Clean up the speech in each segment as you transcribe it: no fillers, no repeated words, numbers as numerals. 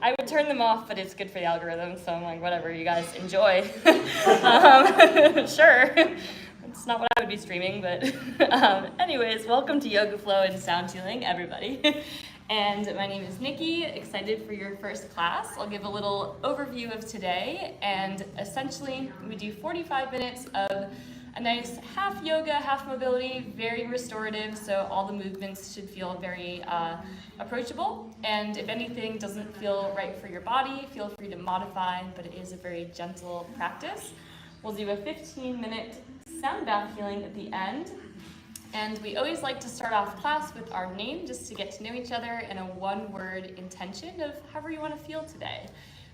I would turn them off, but it's good for the algorithm, so I'm like, whatever, you guys enjoy. Sure. It's not what I would be streaming, but anyways, welcome to Yoga Flow and Sound Healing, everybody. And my name is Nikki, excited for your first class. I'll give a little overview of today, and essentially we do 45 minutes of a nice half yoga, half mobility, very restorative, so all the movements should feel very approachable. And if anything doesn't feel right for your body, feel free to modify, but it is a very gentle practice. We'll do a 15-minute sound bath healing at the end. And we always like to start off class with our name, just to get to know each other, and a one-word intention of however you want to feel today.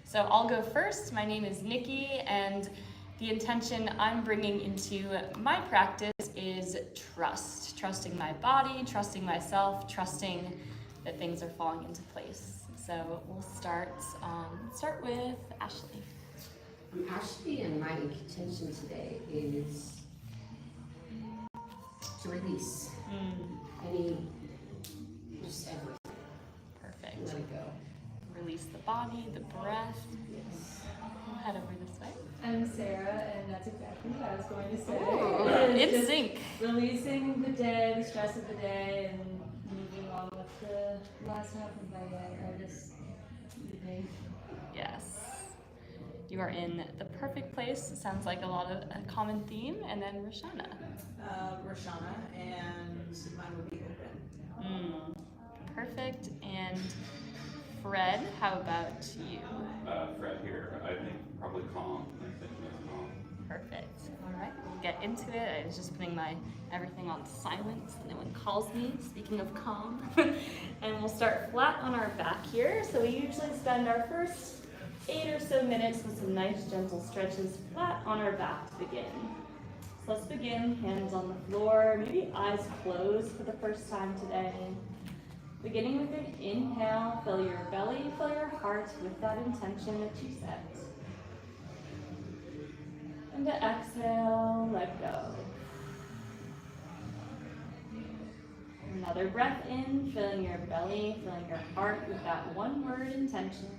So I'll go first. My name is Nikki, and the intention I'm bringing into my practice is trust. Trusting my body, trusting myself, trusting that things are falling into place. So we'll start with Ashley. Ashley and my intention today is to release just everything. Perfect. Let it go. Release the body, the breath. Yes. We'll head over this way. I'm Sarah, and that's exactly what I was going to say. Ooh, in Just sync. Releasing the day, the stress of the day, and moving on with the last half of my day, or this evening. Yes. You are in the perfect place. It sounds like a common theme. And then Roshana. Roshana, and mine would be open. Perfect. And Fred, how about you? Fred here, I think probably calm. My intention is calm. Perfect. All right, we'll get into it. I was just putting my everything on silent so no one calls me, speaking of calm. And we'll start flat on our back here. So we usually spend our first 8 or so minutes with some nice gentle stretches flat on our back to begin. So let's begin, hands on the floor, maybe eyes closed for the first time today. Beginning with an inhale, fill your belly, fill your heart with that intention that you set. And to exhale, let go. Another breath in, filling your belly, filling your heart with that one-word intention.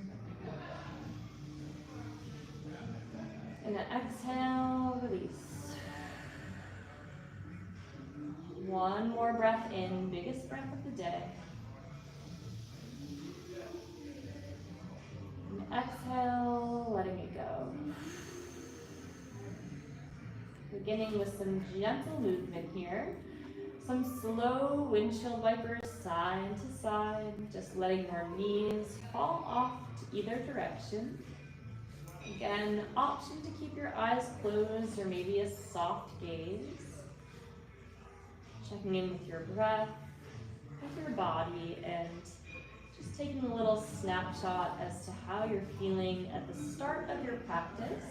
And then exhale, release. One more breath in, biggest breath of the day. And exhale, letting it go. Beginning with some gentle movement here. Some slow windshield wipers side to side, just letting your knees fall off to either direction. Again, option to keep your eyes closed or maybe a soft gaze. Checking in with your breath, with your body, and just taking a little snapshot as to how you're feeling at the start of your practice.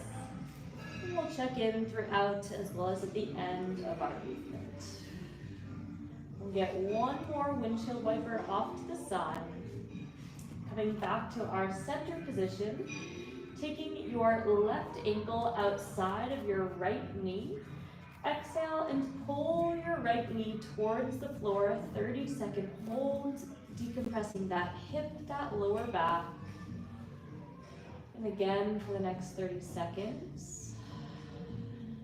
And we'll check in throughout as well as at the end of our movement. We'll get one more windshield wiper off to the side. Coming back to our center position, taking your left ankle outside of your right knee. Exhale and pull your right knee towards the floor, 30-second hold, decompressing that hip, that lower back. And again for the next 30 seconds,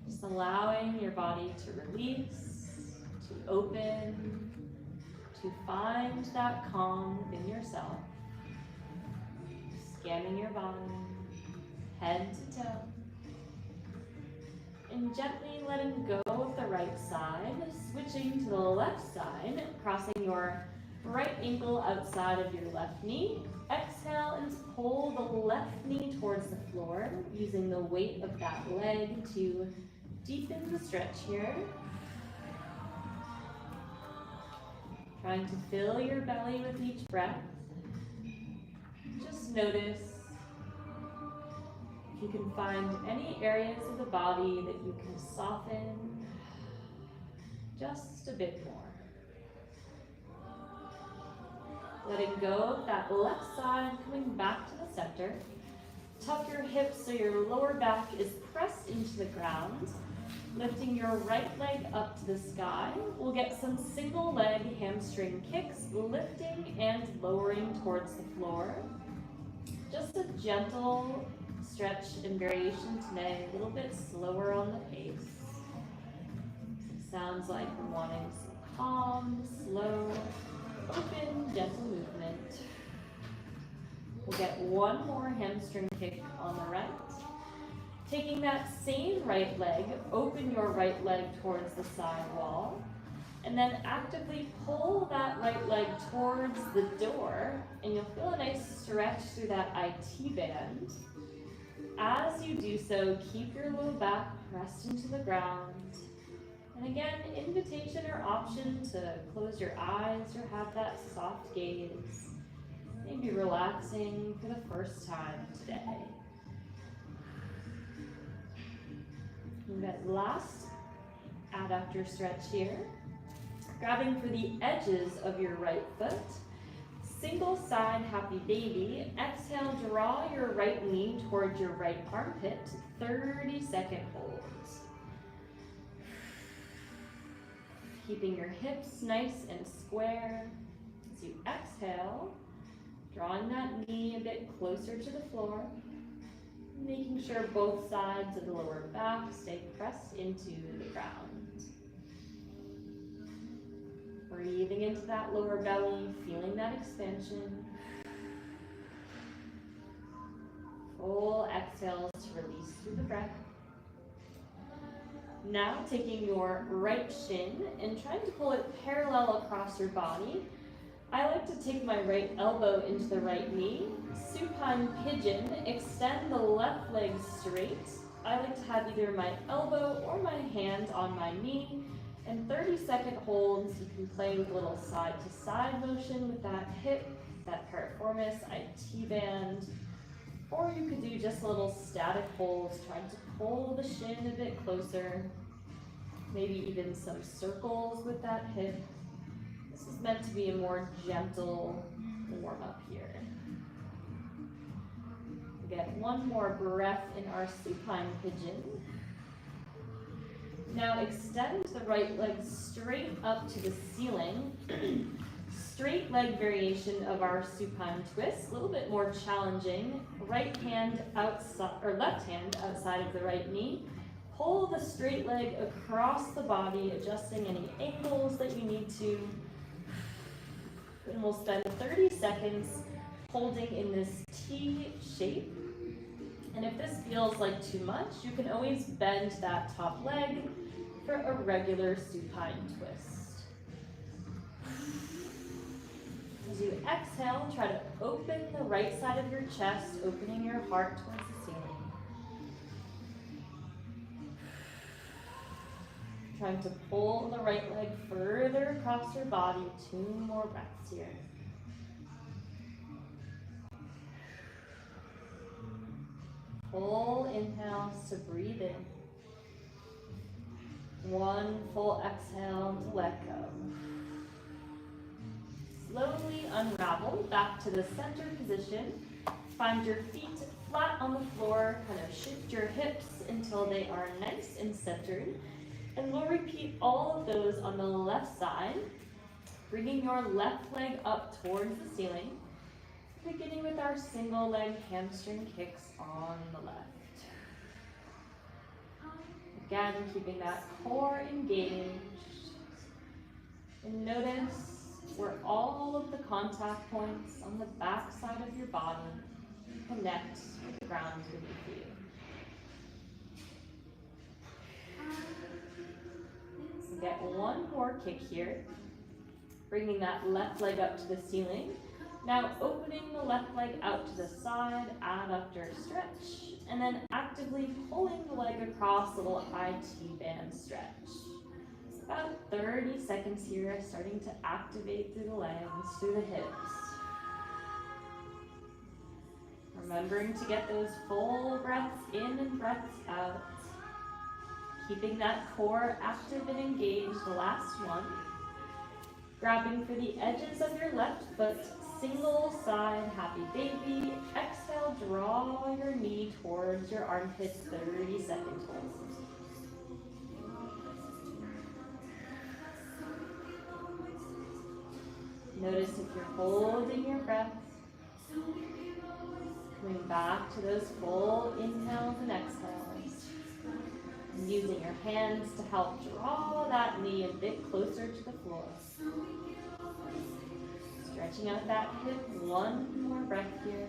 just allowing your body to release, to open, to find that calm within yourself. Scanning your body, head to toe. And gently letting go of the right side, switching to the left side, crossing your right ankle outside of your left knee. Exhale and pull the left knee towards the floor, using the weight of that leg to deepen the stretch here. Trying to fill your belly with each breath. Just notice you can find any areas of the body that you can soften just a bit more. Letting go of that left side, coming back to the center. Tuck your hips so your lower back is pressed into the ground. Lifting your right leg up to the sky. We'll get some single leg hamstring kicks, lifting and lowering towards the floor. just a gentle stretch and variation today, a little bit slower on the pace. Sounds like we're wanting some calm, slow, open, gentle movement. We'll get one more hamstring kick on the right. Taking that same right leg, open your right leg towards the side wall, and then actively pull that right leg towards the door, and you'll feel a nice stretch through that IT band. As you do so, keep your low back pressed into the ground. And again, invitation or option to close your eyes or have that soft gaze. Maybe relaxing for the first time today. And that last adductor stretch here. Grabbing for the edges of your right foot. Single side happy baby. Exhale, draw your right knee towards your right armpit. 30-second holds. Keeping your hips nice and square. As you exhale, drawing that knee a bit closer to the floor. Making sure both sides of the lower back stay pressed into the ground. Breathing into that lower belly, feeling that expansion. Full exhales to release through the breath. Now taking your right shin and trying to pull it parallel across your body. I like to take my right elbow into the right knee. Supine pigeon, extend the left leg straight. I like to have either my elbow or my hand on my knee. And 30-second holds, you can play with a little side to side motion with that hip, that piriformis, IT band. Or you could do just a little static holds, trying to pull the shin a bit closer. Maybe even some circles with that hip. This is meant to be a more gentle warm up here. Get one more breath in our supine pigeon. Now extend the right leg straight up to the ceiling. Straight leg variation of our supine twist, a little bit more challenging. Right hand outside, or left hand outside of the right knee. Pull the straight leg across the body, adjusting any angles that you need to. And we'll spend 30 seconds holding in this T shape. And if this feels like too much, you can always bend that top leg for a regular supine twist. As you exhale, try to open the right side of your chest, opening your heart towards the ceiling. Trying to pull the right leg further across your body. 2 more breaths here. Full inhales to breathe in. 1 full exhale to let go. Slowly unravel back to the center position. Find your feet flat on the floor. Kind of shift your hips until they are nice and centered. And we'll repeat all of those on the left side. Bringing your left leg up towards the ceiling. Beginning with our single leg hamstring kicks on the left. Again, keeping that core engaged. And notice where all of the contact points on the back side of your body connect with the ground beneath you. So get one more kick here. Bringing that left leg up to the ceiling. Now opening the left leg out to the side, adductor stretch, and then actively pulling the leg across, a little IT band stretch. It's about 30 seconds here, starting to activate through the legs, through the hips. Remembering to get those full breaths in and breaths out. Keeping that core active and engaged, the last one. Grabbing for the edges of your left foot, single side happy baby. Exhale, draw your knee towards your armpits, 30 seconds. Notice if you're holding your breath. Coming back to those full inhales and exhales. And using your hands to help draw that knee a bit closer to the floor. Stretching out that hip, one more breath here.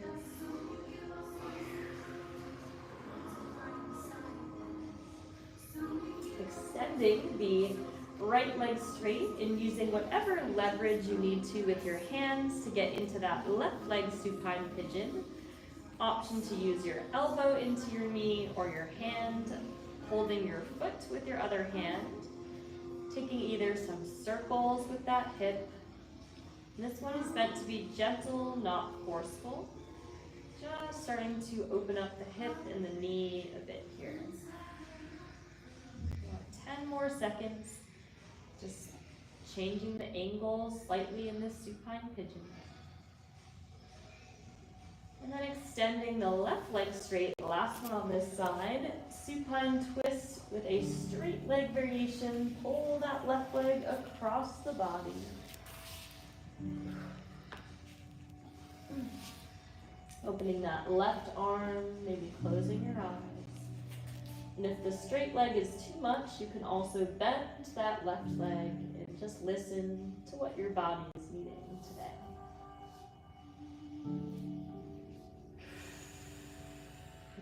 Extending the right leg straight and using whatever leverage you need to with your hands to get into that left leg supine pigeon. Option to use your elbow into your knee or your hand, holding your foot with your other hand. Taking either some circles with that hip. And this one is meant to be gentle, not forceful. Just starting to open up the hip and the knee a bit here. 10 more seconds. Just changing the angle slightly in this supine pigeon. And then extending the left leg straight, the last one on this side. Supine twist with a straight leg variation. Pull that left leg across the body. Opening that left arm, maybe closing your eyes. And if the straight leg is too much, you can also bend that left leg and just listen to what your body is needing today.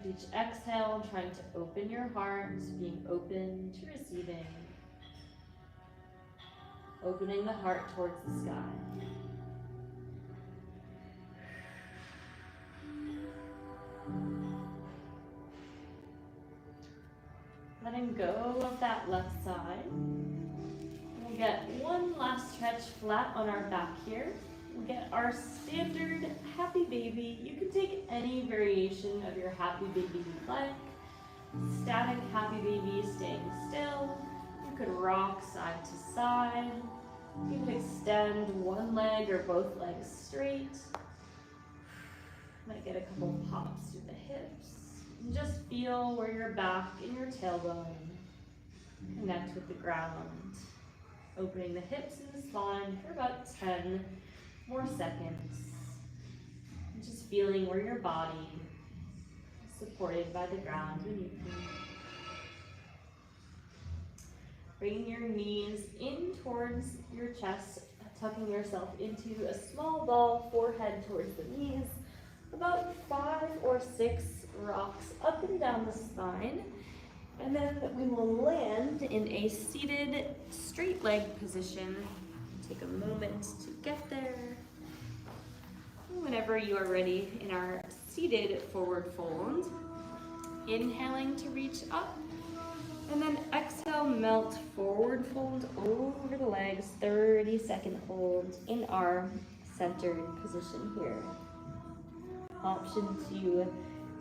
With each exhale, trying to open your heart, being open to receiving. Opening the heart towards the sky. Letting go of that left side. We'll get one last stretch flat on our back here. We'll get our standard happy baby. You can take any variation of your happy baby you like. Static happy baby, staying still. You could rock side to side. You can extend one leg or both legs straight. Might get a couple pops through the hips. And just feel where your back and your tailbone connect with the ground. Opening the hips and the spine for about 10 more seconds. And just feeling where your body is supported by the ground beneath you. Bringing your knees in towards your chest, tucking yourself into a small ball, forehead towards the knees. About 5 or 6 rocks up and down the spine. And then we will land in a seated straight leg position. Take a moment to get there. Whenever you are ready in our seated forward fold, inhaling to reach up, and then exhale, melt forward fold over the legs, 30-second hold in our centered position here. Option to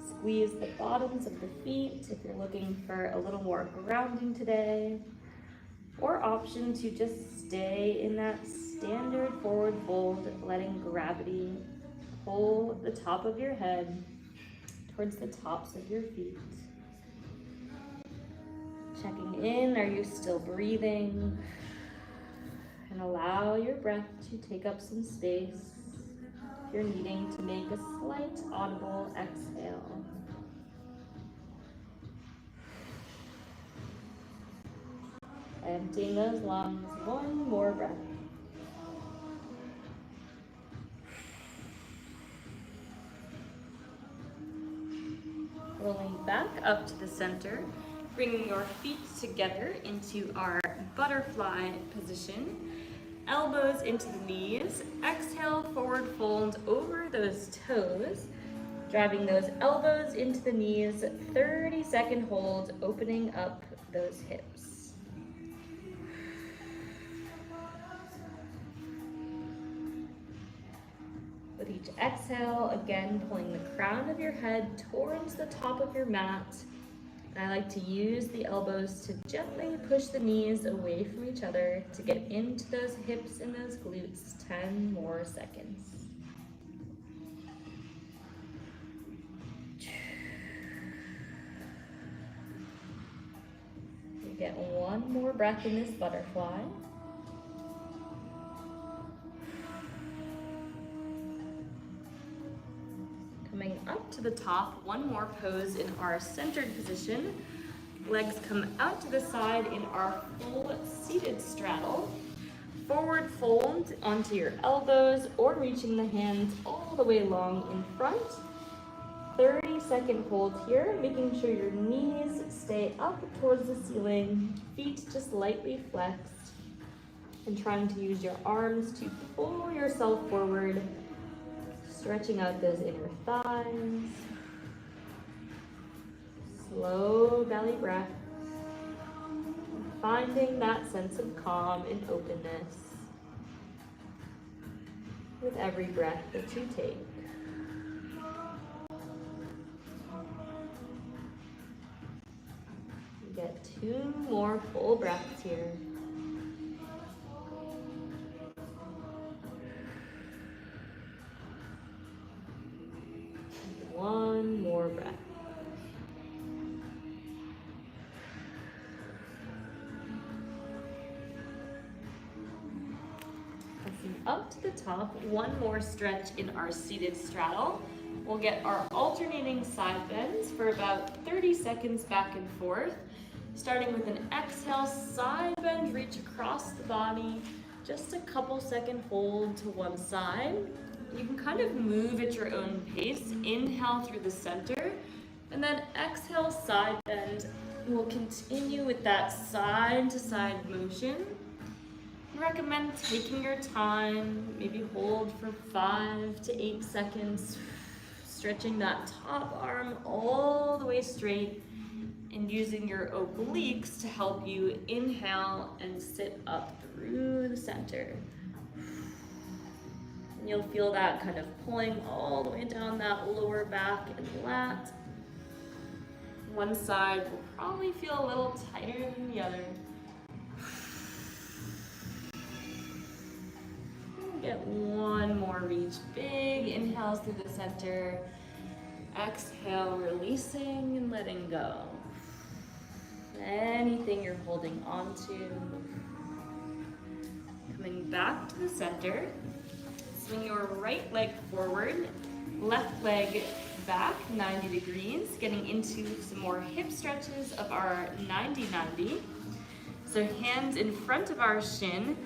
squeeze the bottoms of the feet if you're looking for a little more grounding today, or option to just stay in that standard forward fold, letting gravity pull the top of your head towards the tops of your feet. Checking in, are you still breathing? And allow your breath to take up some space. If you're needing to make a slight audible exhale. Emptying those lungs, one more breath. Rolling back up to the center, bringing your feet together into our butterfly position. Elbows into the knees. Exhale, forward fold over those toes. Driving those elbows into the knees. 30-second hold, opening up those hips. With each exhale, again pulling the crown of your head towards the top of your mat. I like to use the elbows to gently push the knees away from each other to get into those hips and those glutes. 10 more seconds. You get one more breath in this butterfly. Coming up to to the top, one more pose in our centered position. Legs come out to the side in our full seated straddle. Forward fold onto your elbows or reaching the hands all the way long in front. 30-second hold here, making sure your knees stay up towards the ceiling, feet just lightly flexed, and trying to use your arms to pull yourself forward, stretching out those inner thighs. Slow belly breath, finding that sense of calm and openness with every breath that you take. Get 2 more full breaths here. And 1 more breath. Pressing up to the top, 1 more stretch in our seated straddle. We'll get our alternating side bends for about 30 seconds back and forth. Starting with an exhale, side bend, reach across the body. Just a couple second hold to one side. You can kind of move at your own pace. Inhale through the center, and then exhale, side bend. We'll continue with that side to side motion. I recommend taking your time, maybe hold for 5 to 8 seconds, stretching that top arm all the way straight, and using your obliques to help you inhale and sit up through the center. And you'll feel that kind of pulling all the way down that lower back and lat. One side will probably feel a little tighter than the other. Get 1 more reach. Big inhales through the center. Exhale, releasing and letting go. Anything you're holding onto. Coming back to the center. Swing your right leg forward, left leg back 90 degrees, getting into some more hip stretches of our 90-90. So hands in front of our shin.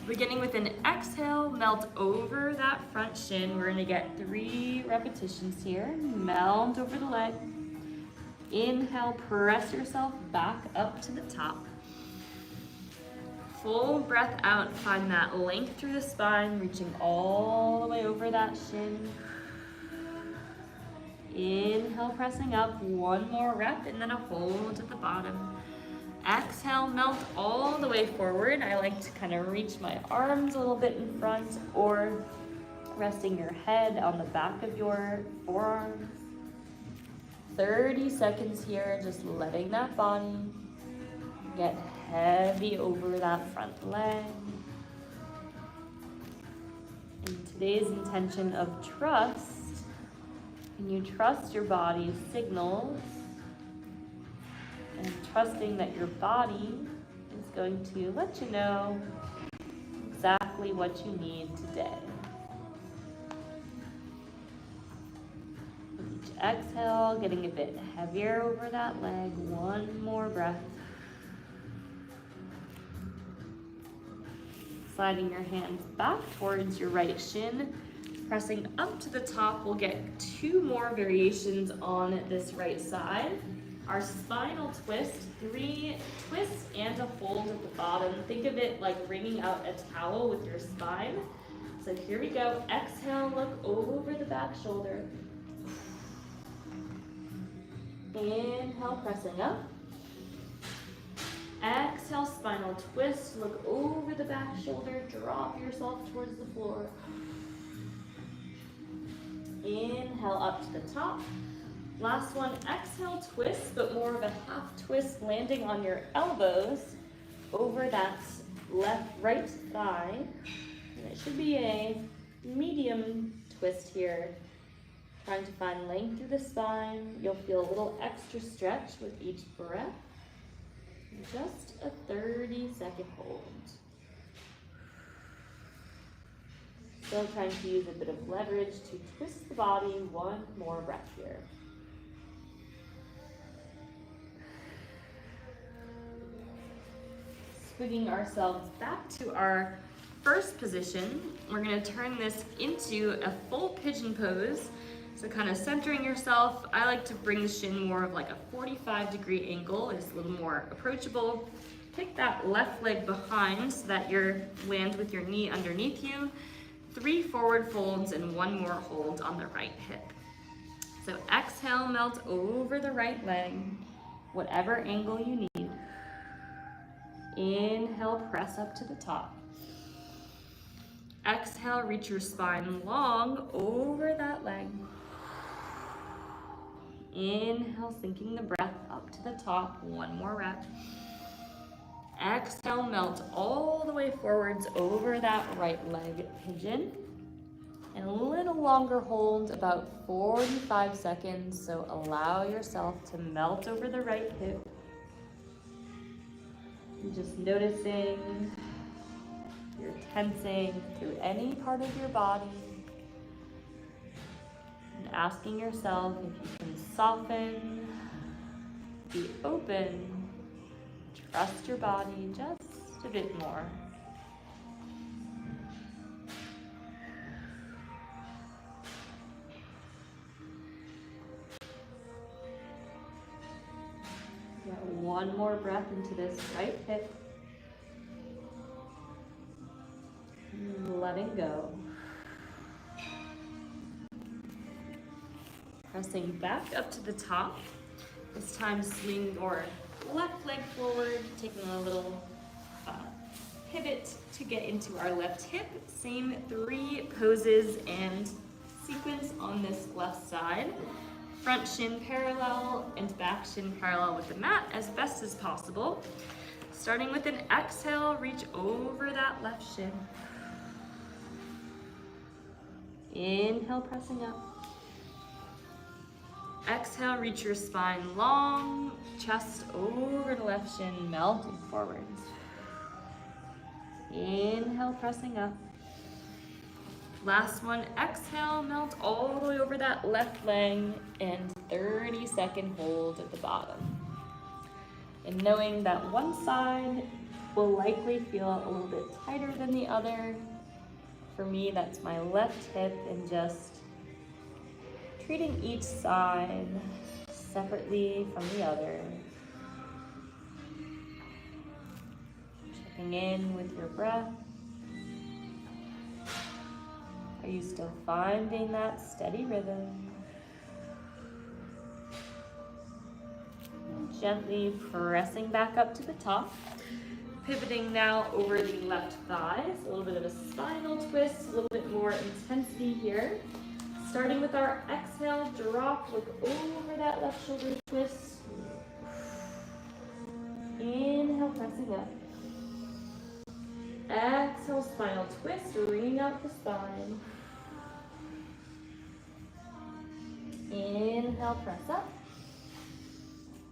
Beginning with an exhale, melt over that front shin. We're gonna get 3 repetitions here. Melt over the leg. Inhale, press yourself back up to the top. Full breath out, find that length through the spine, reaching all the way over that shin. Inhale, pressing up, 1 more rep, and then a hold at the bottom. Exhale, melt all the way forward. I like to kind of reach my arms a little bit in front, or resting your head on the back of your forearms. 30 seconds here, just letting that body get heavy over that front leg. And today's intention of trust, can you trust your body's signals and trusting that your body is going to let you know exactly what you need today. Exhale, getting a bit heavier over that leg. 1 more breath. Sliding your hands back towards your right shin. Pressing up to the top, we'll get 2 more variations on this right side. Our spinal twist, 3 twists and a hold at the bottom. Think of it like wringing out a towel with your spine. So here we go. Exhale, look over the back shoulder. Inhale, pressing up. Exhale, spinal twist. Look over the back shoulder. Drop yourself towards the floor. Inhale, up to the top. Last one, exhale, twist, but more of a half twist, landing on your elbows over that right thigh. And it should be a medium twist here. Trying to find length through the spine. You'll feel a little extra stretch with each breath. Just a 30-second hold. Still trying to use a bit of leverage to twist the body. One more breath here. Swinging ourselves back to our first position. We're gonna turn this into a full pigeon pose. So kind of centering yourself. I like to bring the shin more of like a 45-degree angle. It's a little more approachable. Take that left leg behind so that you land with your knee underneath you. 3 forward folds and 1 more hold on the right hip. So exhale, melt over the right leg, whatever angle you need. Inhale, press up to the top. Exhale, reach your spine long over that leg. Inhale, sinking the breath up to the top. 1 more rep. Exhale, melt all the way forwards over that right leg pigeon. And a little longer hold, about 45 seconds. So allow yourself to melt over the right hip. And just noticing you're tensing through any part of your body. And asking yourself if you can soften, be open, trust your body just a bit more. Get 1 more breath into this right hip. Letting go. Pressing back up to the top. This time swing your left leg forward, taking a little pivot to get into our left hip. Same 3 poses and sequence on this left side. Front shin parallel and back shin parallel with the mat as best as possible. Starting with an exhale, reach over that left shin. Inhale, pressing up. Exhale, reach your spine long, chest over the left shin, melting forwards. Inhale, pressing up. Last one, exhale, melt all the way over that left leg and 30-second hold at the bottom. And knowing that one side will likely feel a little bit tighter than the other. For me, that's my left hip, and just treating each side separately from the other. Checking in with your breath. Are you still finding that steady rhythm? Gently pressing back up to the top. Pivoting now over the left thighs, a little bit of a spinal twist, a little bit more intensity here. Starting with our exhale, drop, look over that left shoulder twist. Inhale, pressing up. Exhale, spinal twist, ring out the spine. Inhale, press up.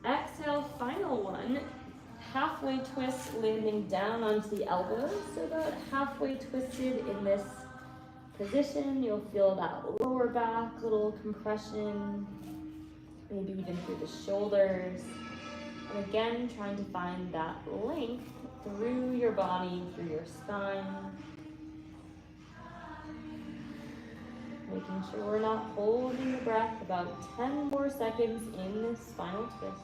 Exhale, final one. Halfway twist, landing down onto the elbows. So about halfway twisted in this position. You'll feel that lower back, little compression, maybe even through the shoulders. And again, trying to find that length through your body, through your spine. Making sure we're not holding the breath. About 10 more seconds in this spinal twist.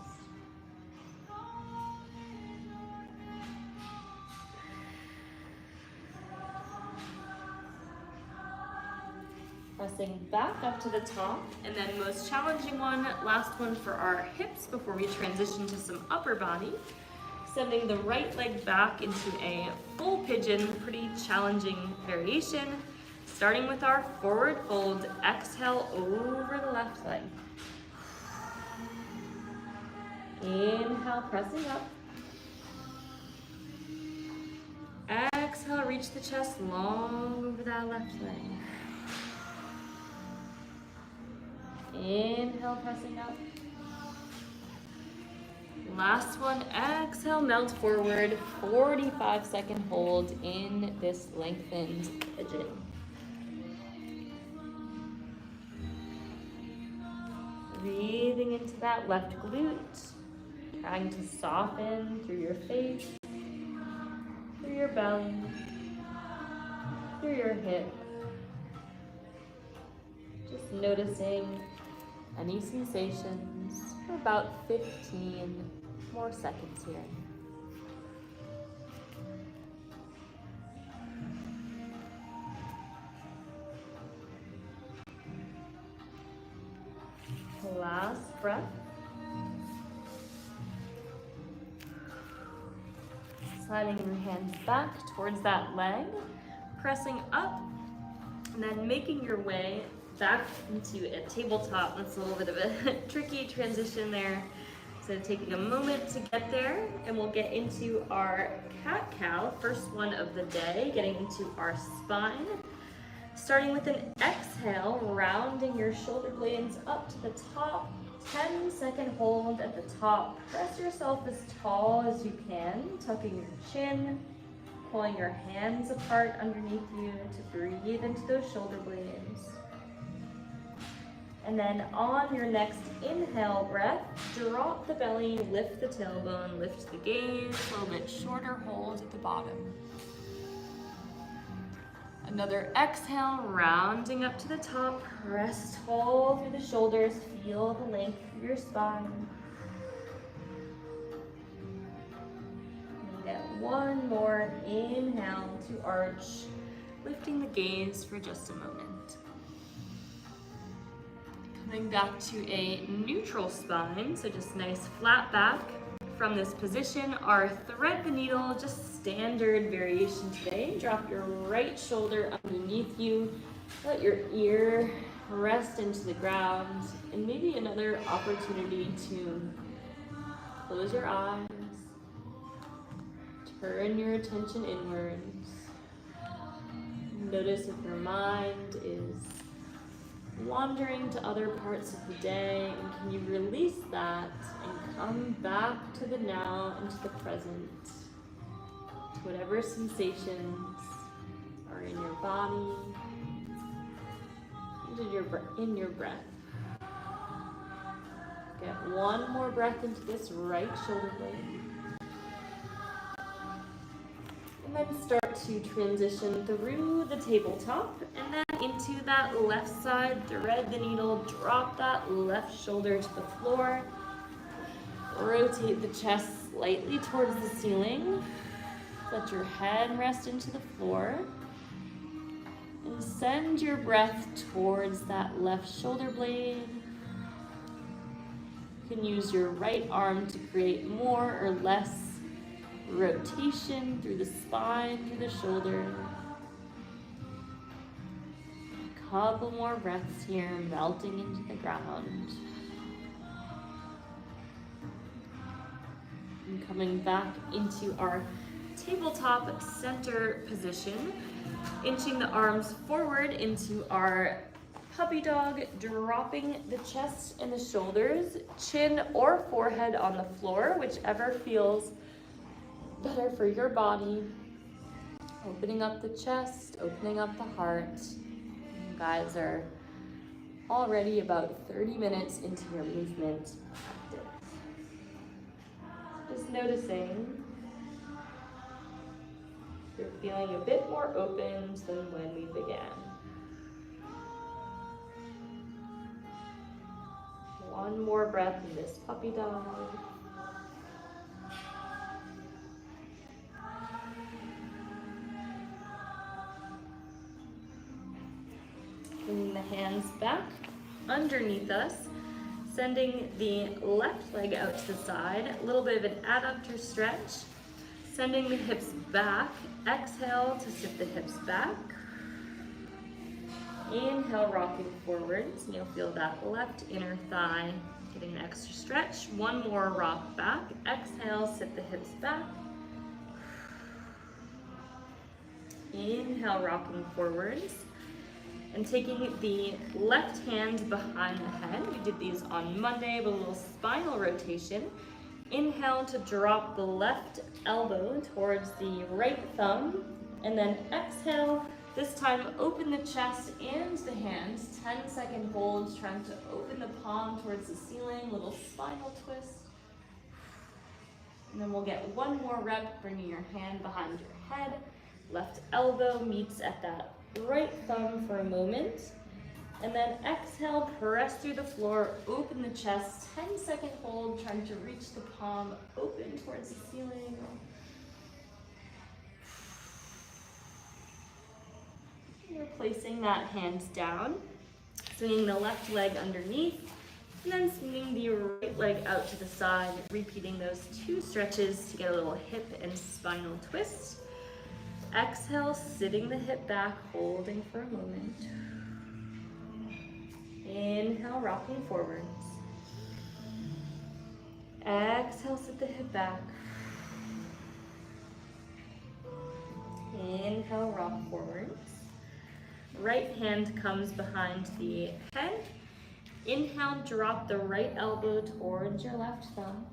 Pressing back up to the top, and then most challenging one, last one for our hips before we transition to some upper body. Sending the right leg back into a full pigeon, pretty challenging variation. Starting with our forward fold, exhale over the left leg. Inhale, pressing up. Exhale, reach the chest long over that left leg. Inhale, pressing up. Last one, exhale, melt forward, 45-second hold in this lengthened pigeon. breathing into that left glute, trying to soften through your face, through your belly, through your hip. Just noticing any sensations for about 15 more seconds here. Last breath. Sliding your hands back towards that leg, pressing up, and then making your way back into a tabletop. That's a little bit of a tricky transition there. So taking a moment to get there, and we'll get into our cat-cow, first one of the day, getting into our spine. Starting with an exhale, rounding your shoulder blades up to the top. 10-second hold at the top. Press yourself as tall as you can, tucking your chin, pulling your hands apart underneath you to breathe into those shoulder blades. And then on your next inhale breath, drop the belly, lift the tailbone, lift the gaze, a little bit shorter hold at the bottom. Another exhale, rounding up to the top, press tall through the shoulders, feel the length of your spine. And get one more inhale to arch, lifting the gaze for just a moment. Coming back to a neutral spine, so just nice flat back. From this position, our thread the needle, just standard variation today. Drop your right shoulder underneath you. Let your ear rest into the ground. And maybe another opportunity to close your eyes. Turn your attention inwards. Notice if your mind is wandering to other parts of the day, and can you release that and come back to the now and to the present, to whatever sensations are in your body and in your breath. Get one more breath into this right shoulder blade. And then start to transition through the tabletop and then into that left side, thread the needle, drop that left shoulder to the floor. Rotate the chest slightly towards the ceiling. Let your head rest into the floor. And send your breath towards that left shoulder blade. You can use your right arm to create more or less rotation through the spine, through the shoulder. A couple more breaths here, melting into the ground. And coming back into our tabletop center position, inching the arms forward into our puppy dog, dropping the chest and the shoulders, chin or forehead on the floor, whichever feels better for your body. Opening up the chest, opening up the heart. You guys are already about 30 minutes into your movement practice. Just noticing you're feeling a bit more opened than when we began. One more breath in this puppy dog. Bringing the hands back underneath us, sending the left leg out to the side, a little bit of an adductor stretch, sending the hips back, exhale to sit the hips back, inhale rocking forwards, and you'll feel that left inner thigh getting an extra stretch, one more rock back, exhale, sit the hips back, inhale rocking forwards, and taking the left hand behind the head. We did these on Monday with a little spinal rotation. Inhale to drop the left elbow towards the right thumb, and then exhale This time, open the chest and the hands. 10-second hold, trying to open the palm towards the ceiling, little spinal twist. And then we'll get one more rep, bringing your hand behind your head. Left elbow meets at that right thumb for a moment. And then exhale, press through the floor, open the chest, 10-second hold, trying to reach the palm open towards the ceiling. You're placing that hand down, swinging the left leg underneath, and then swinging the right leg out to the side, repeating those 2 stretches to get a little hip and spinal twist. Exhale, sitting the hip back, holding for a moment. Inhale, rocking forwards. Exhale, sit the hip back. Inhale, rock forwards. Right hand comes behind the head. Inhale, drop the right elbow towards your left thumb.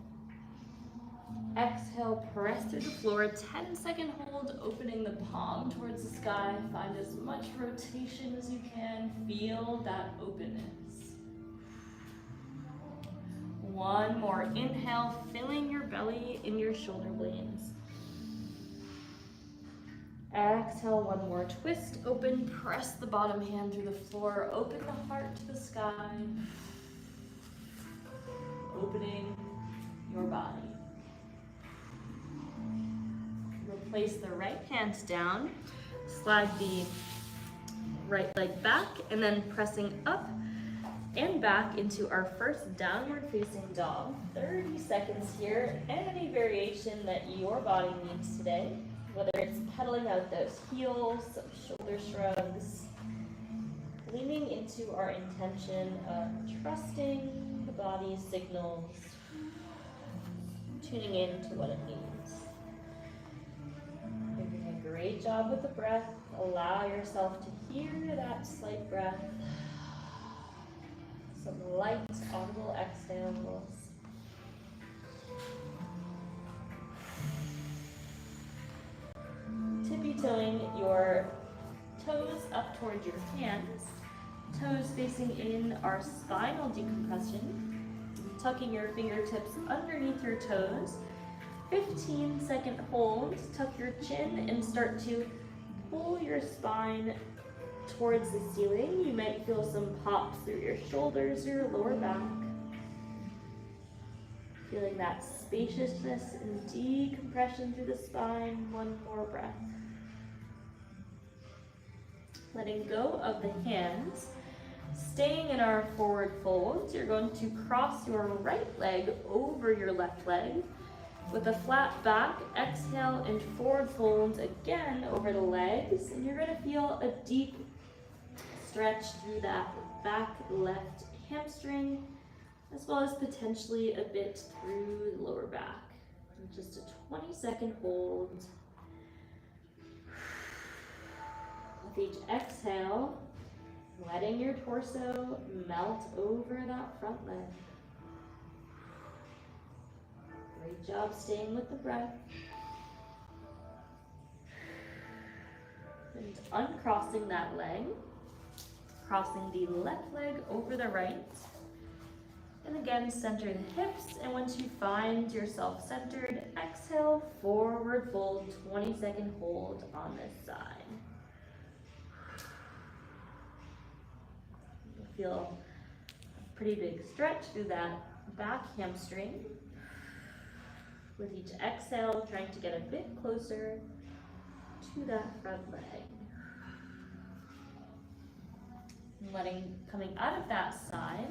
Exhale, press through the floor, 10-second hold, opening the palm towards the sky. Find as much rotation as you can. Feel that openness. One more inhale, filling your belly in your shoulder blades. Exhale, one more twist, open, press the bottom hand through the floor, open the heart to the sky, opening your body. Place the right hand down, slide the right leg back, and then pressing up and back into our first downward facing dog. 30 seconds here, any variation that your body needs today, whether it's pedaling out those heels, some shoulder shrugs, leaning into our intention of trusting the body's signals, tuning in to what it needs. Great job with the breath. Allow yourself to hear that slight breath. Some light, audible exhales. Tippy-toeing your toes up towards your hands. Toes facing in our spinal decompression. Tucking your fingertips underneath your toes. 15-second hold, tuck your chin and start to pull your spine towards the ceiling. You might feel some pops through your shoulders, your lower back. Feeling that spaciousness and decompression through the spine. One more breath. Letting go of the hands. Staying in our forward folds, you're going to cross your right leg over your left leg. With a flat back, exhale and forward fold again over the legs. And you're going to feel a deep stretch through that back left hamstring, as well as potentially a bit through the lower back. And just a 20-second hold. With each exhale, letting your torso melt over that front leg. Great job staying with the breath. And uncrossing that leg, crossing the left leg over the right. And again, center the hips. And once you find yourself centered, exhale, forward fold, 20-second hold on this side. You'll feel a pretty big stretch through that back hamstring. With each exhale, trying to get a bit closer to that front leg. And coming out of that side,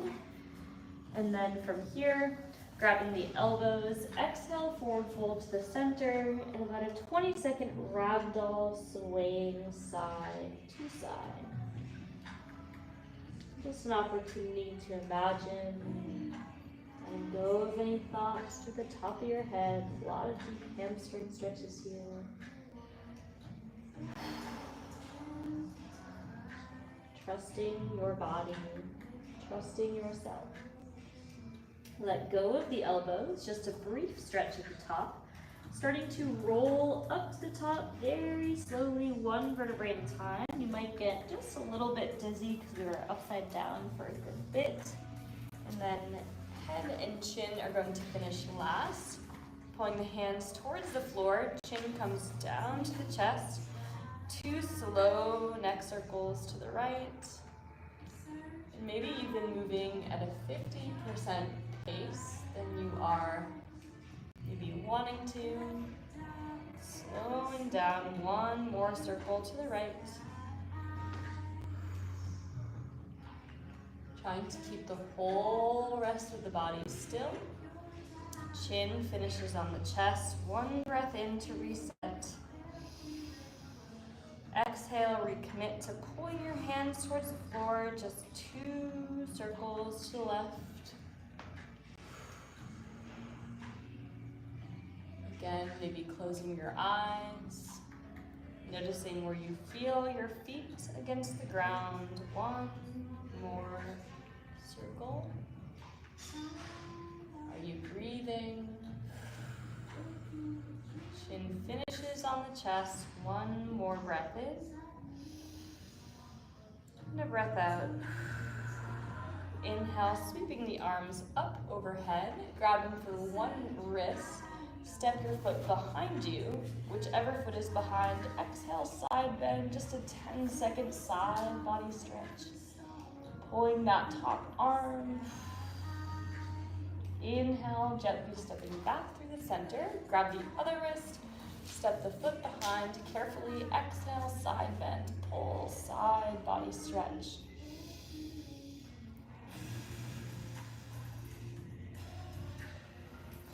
and then from here, grabbing the elbows, exhale, forward fold to the center, and about a 20-second ragdoll swaying side to side. Just an opportunity to imagine and go of any thoughts to the top of your head. A lot of deep hamstring stretches here. Trusting your body, trusting yourself. Let go of the elbows, just a brief stretch at the top. Starting to roll up to the top very slowly, one vertebrae at a time. You might get just a little bit dizzy because we were upside down for a good bit. And then head and chin are going to finish last. Pulling the hands towards the floor, chin comes down to the chest. 2 slow neck circles to the right. And maybe even moving at a 50% pace than you are maybe wanting to. Slowing down, 1 more circle to the right. Trying to keep the whole rest of the body still. Chin finishes on the chest. 1 breath in to reset. Exhale, recommit to pulling your hands towards the floor. Just 2 circles to the left. Again, maybe closing your eyes. Noticing where you feel your feet against the ground. 1 more circle. Are you breathing? Chin finishes on the chest. 1 more breath in. And a breath out. Inhale, sweeping the arms up overhead, grabbing for 1 wrist. Step your foot behind you, whichever foot is behind. Exhale, side bend, just a 10-second side body stretch. Pulling that top arm. Inhale, gently stepping back through the center. Grab the other wrist, step the foot behind. Carefully exhale, side bend, pull, side body stretch.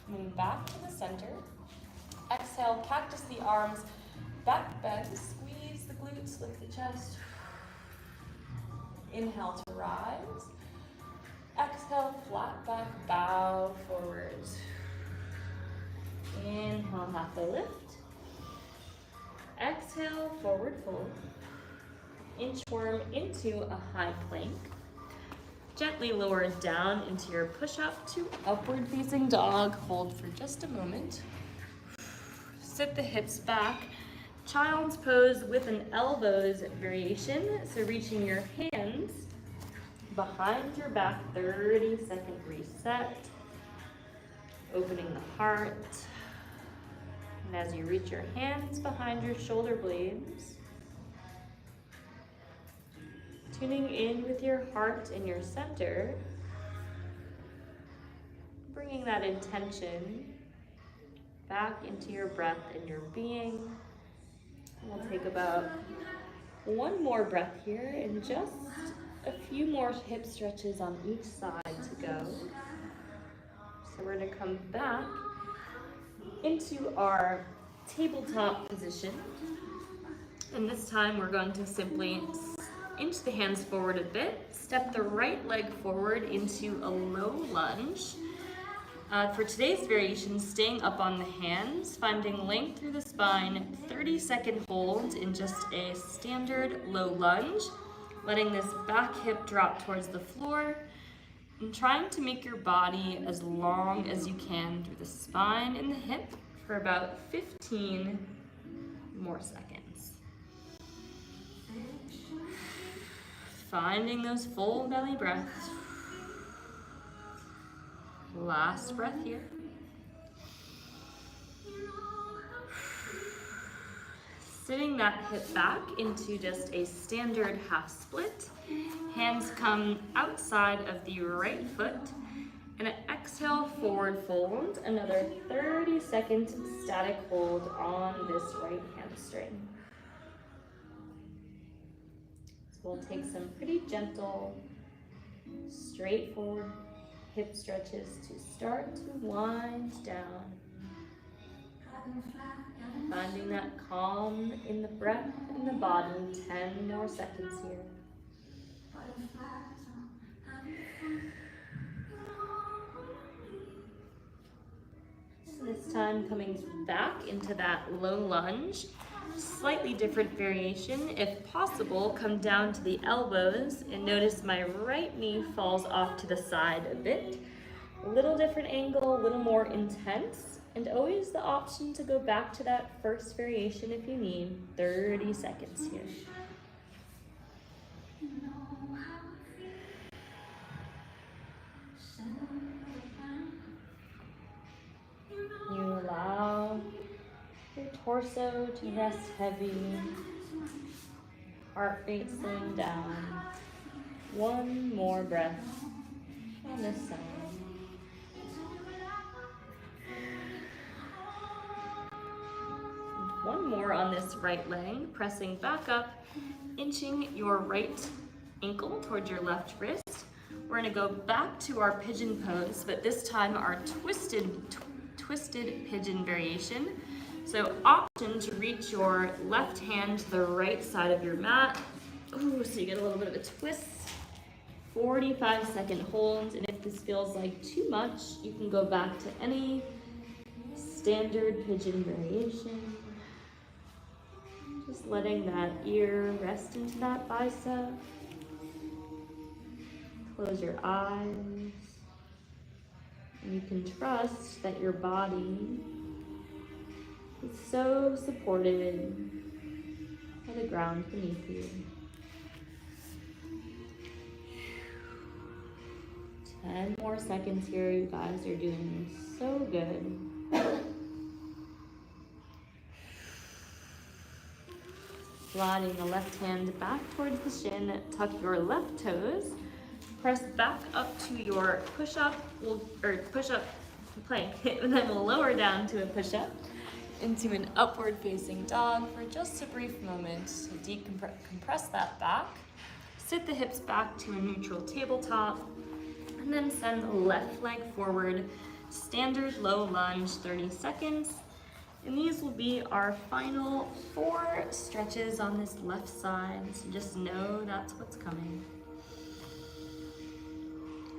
Coming back to the center. Exhale, cactus the arms, back bend, squeeze the glutes, lift the chest. Inhale to rise. Exhale, flat back, bow forwards. Inhale, half a lift. Exhale, forward fold. Inchworm into a high plank. Gently lower down into your push-up to upward facing dog. Hold for just a moment. Sit the hips back. Child's pose with an elbows variation. So reaching your hands behind your back, 30-second reset. Opening the heart. And as you reach your hands behind your shoulder blades, tuning in with your heart in your center, bringing that intention back into your breath and your being. We'll take about 1 more breath here and just a few more hip stretches on each side to go. So we're going to come back into our tabletop position. And this time we're going to simply inch the hands forward a bit, step the right leg forward into a low lunge. For today's variation, staying up on the hands, finding length through the spine, 30-second hold in just a standard low lunge, letting this back hip drop towards the floor, and trying to make your body as long as you can through the spine and the hip for about 15 more seconds. Finding those full belly breaths. Last breath here. Sitting that hip back into just a standard half split. Hands come outside of the right foot. And an exhale, forward fold. Another 30-second static hold on this right hamstring. We'll take some pretty gentle, straightforward hip stretches to start to wind down. Finding that calm in the breath and the body. 10 more seconds here. So this time coming back into that low lunge. Slightly different variation. If possible, come down to the elbows and notice my right knee falls off to the side a bit. A little different angle, a little more intense. And always the option to go back to that first variation if you need. 30 seconds here. You allow your torso to rest heavy, heart rate slowing down. One more breath on this side. One more on this right leg, pressing back up, inching your right ankle towards your left wrist. We're gonna go back to our pigeon pose, but this time our twisted pigeon variation. So option to reach your left hand to the right side of your mat. Ooh, so you get a little bit of a twist. 45-second hold, and if this feels like too much, you can go back to any standard pigeon variation. Just letting that ear rest into that bicep. Close your eyes. And you can trust that your body is so supported by the ground beneath you. 10 more seconds here. You guys are doing so good. Sliding the left hand back towards the shin, tuck your left toes, press back up to your push-up, push-up plank, and then we'll lower down to a push-up into an upward facing dog for just a brief moment to compress that back. Sit the hips back to a neutral tabletop, and then send the left leg forward, standard low lunge, 30 seconds. And these will be our final 4 stretches on this left side, so just know that's what's coming.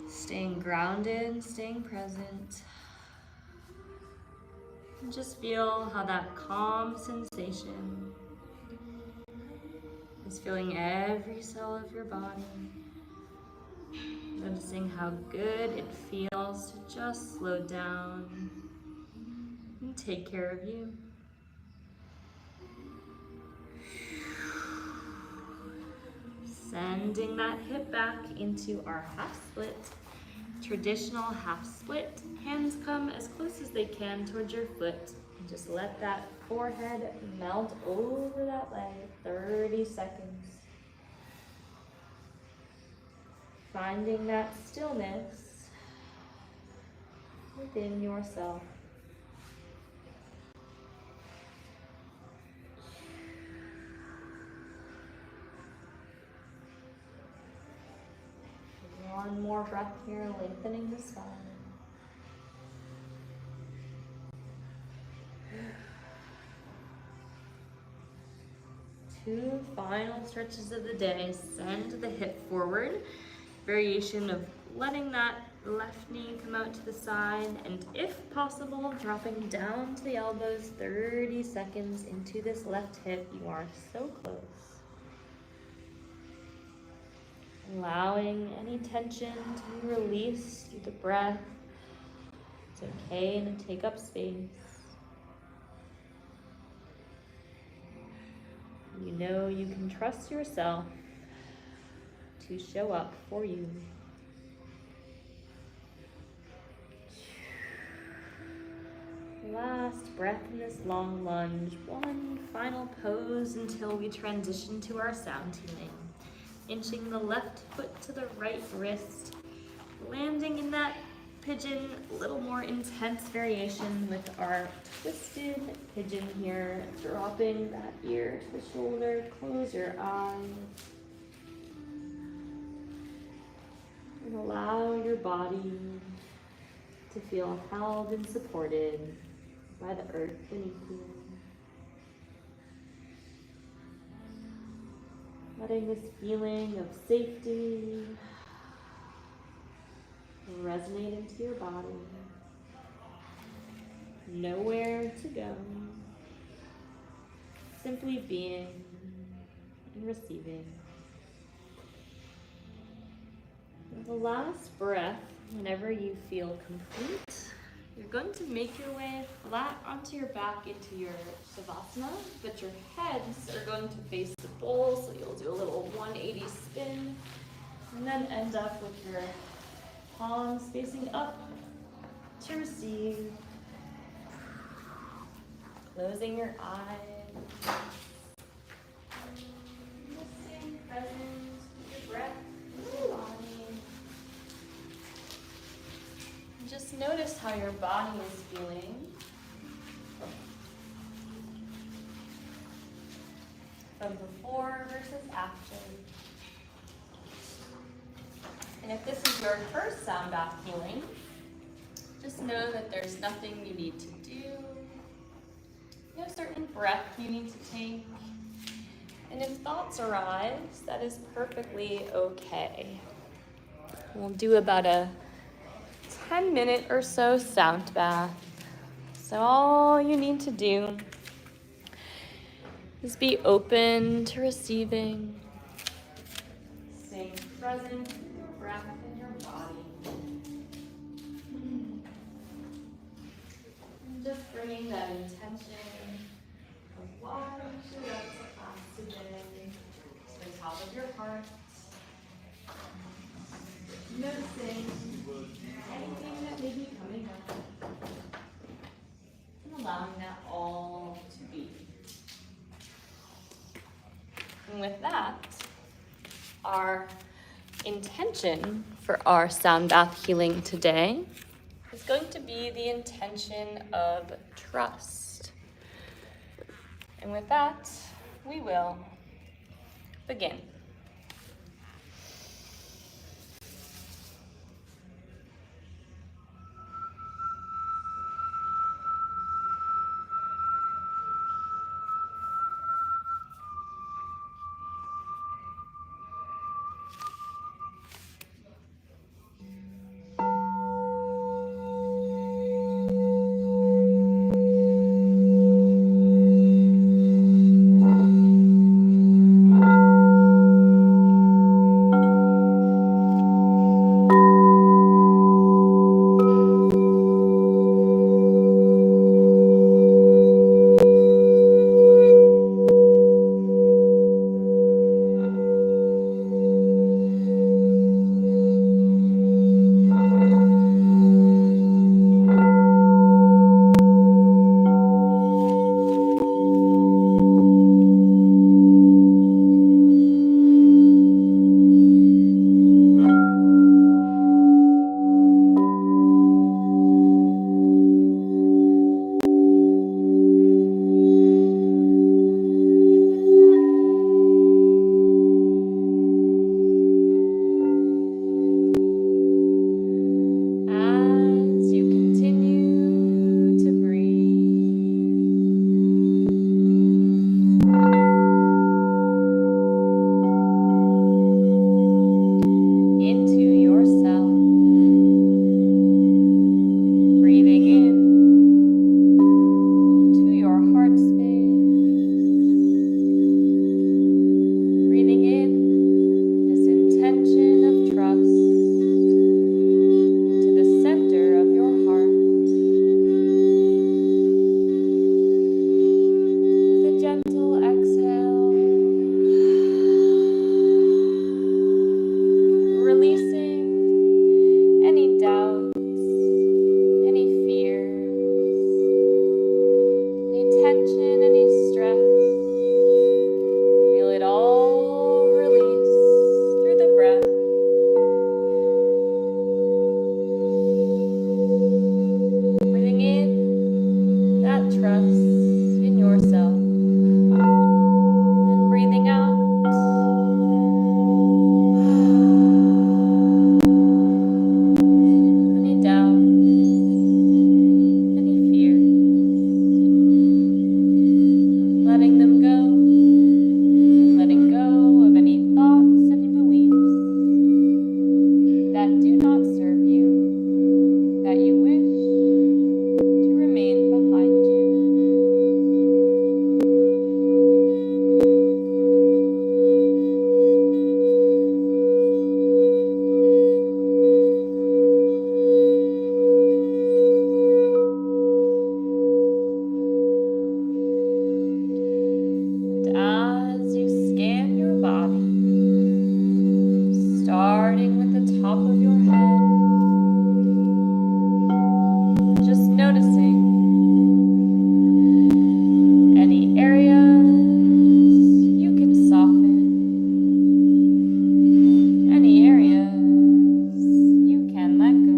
Staying grounded, staying present. And just feel how that calm sensation is filling every cell of your body. Noticing how good it feels to just slow down and take care of you. Sending that hip back into our half split. Traditional half split. Hands come as close as they can towards your foot. And just let that forehead melt over that leg. 30 seconds. Finding that stillness within yourself. One more breath here, lengthening the spine. Two final stretches of the day. Send the hip forward. Variation of letting that left knee come out to the side, and if possible, dropping down to the elbows. 30 seconds into this left hip. You are so close. Allowing any tension to be released through the breath. It's okay to take up space. You know you can trust yourself to show up for you. Last breath in this long lunge. One final pose until we transition to our sound healing. Inching the left foot to the right wrist. Landing in that pigeon, a little more intense variation with our twisted pigeon here. Dropping that ear to the shoulder. Close your eyes. And allow your body to feel held and supported by the earth beneath you. Letting this feeling of safety resonate into your body. Nowhere to go. Simply being and receiving. The last breath, whenever you feel complete, You're going to make your way flat onto your back into your Shavasana, but your heads are going to face the bowl, so you'll do a little 180 spin, and then end up with your palms facing up to receive. Closing your eyes. Staying present with your breath and your body. And just notice how your body is feeling. From before versus after. And if this is your first sound bath healing, just know that there's nothing you need to do. No certain breath you need to take. And if thoughts arise, that is perfectly okay. We'll do about a 10-minute or so sound bath. So all you need to do is be open to receiving, staying present with your breath and your body. And just bringing that intention of why you should up to class today to the top of your heart. Noticing anything that may be coming up and allowing that all to be. And with that, our intention for our sound bath healing today is going to be the intention of trust. And with that, we will begin. Just noticing any areas you can soften, any areas you can let go.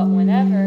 but whenever